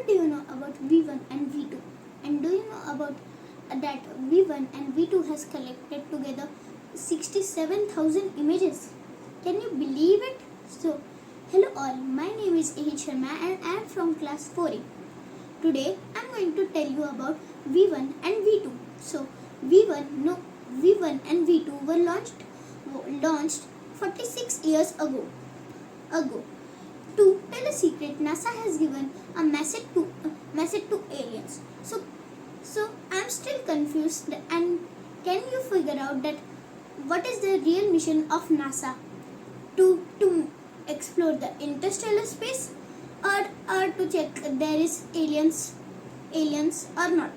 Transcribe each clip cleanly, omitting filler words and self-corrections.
do you know about V1 and V2? And do you know about that V1 and V2 has collected together 67,000 images? Can you believe it? So, hello all, my name is Ehit Sharma and I am from class 4A. Today I am going to tell you about V1 and V2. So, V1 and V2 were launched 46 years ago. To tell a secret, NASA has given a message to aliens. So I'm still confused. And can you figure out that what is the real mission of NASA? To explore the interstellar space, or to check there is aliens or not?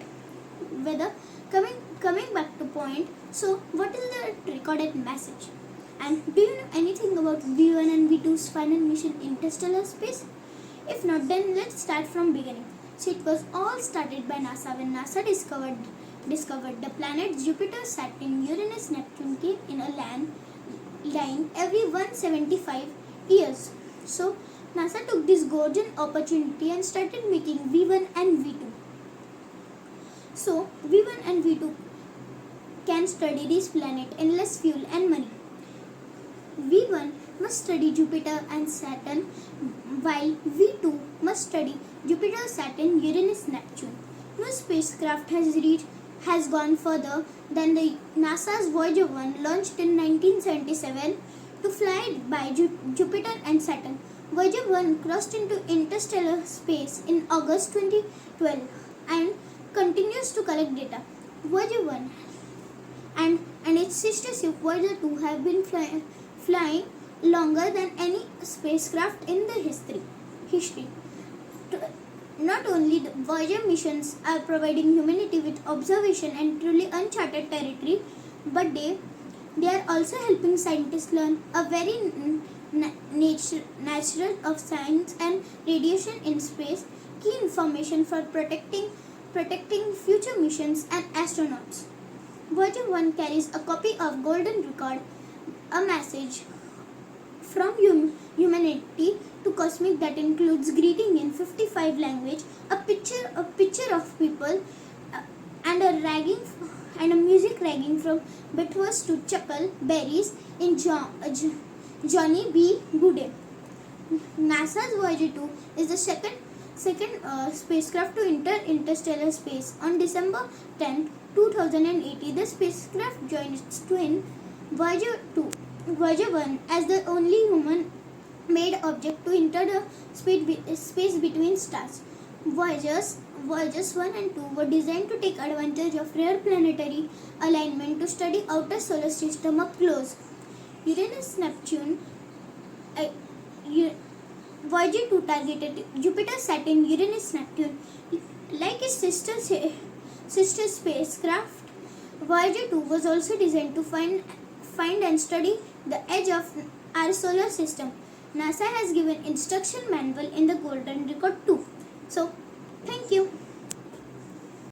Whether coming back to point. So what is the recorded message? And do you know anything about V1 and V2's final mission interstellar space? If not, then let's start from beginning. So it was all started by NASA when NASA discovered the planets Jupiter, Saturn, Uranus, Neptune came in a line every 175 years. So NASA took this golden opportunity and started making V1 and V2. So V1 and V2 can study this planet in less fuel and money. V1 must study Jupiter and Saturn, while V2 must study Jupiter, Saturn, Uranus, Neptune. No spacecraft has gone further than the NASA's Voyager 1 launched in 1977 to fly by Jupiter and Saturn. Voyager 1 crossed into interstellar space in August 2012 and continues to collect data. Voyager 1 and its sister ship Voyager 2 have been flying longer than any spacecraft in the history. Not only the Voyager missions are providing humanity with observation and truly uncharted territory, but they are also helping scientists learn a very natural of science and radiation in space, key information for protecting future missions and astronauts. Voyager 1 carries a copy of Golden Record, a message from humanity to cosmic that includes greeting in 55 language, a picture of people, and a music ragging from Beatles to Chuckle Berries in Johnny B. Goode. NASA's Voyager 2 is the second spacecraft to enter interstellar space. On December 10, 2080, the spacecraft joined its twin Voyager 1 as the only human-made object to enter the space between stars. Voyagers 1 and 2 were designed to take advantage of rare planetary alignment to study outer solar system up close. Uranus, Neptune, Voyager 2 targeted Jupiter, Saturn, Uranus, Neptune. Like its sister spacecraft, Voyager 2 was also designed to find and study the edge of our solar system. NASA has given instruction manual in the Golden Record too. So, thank you.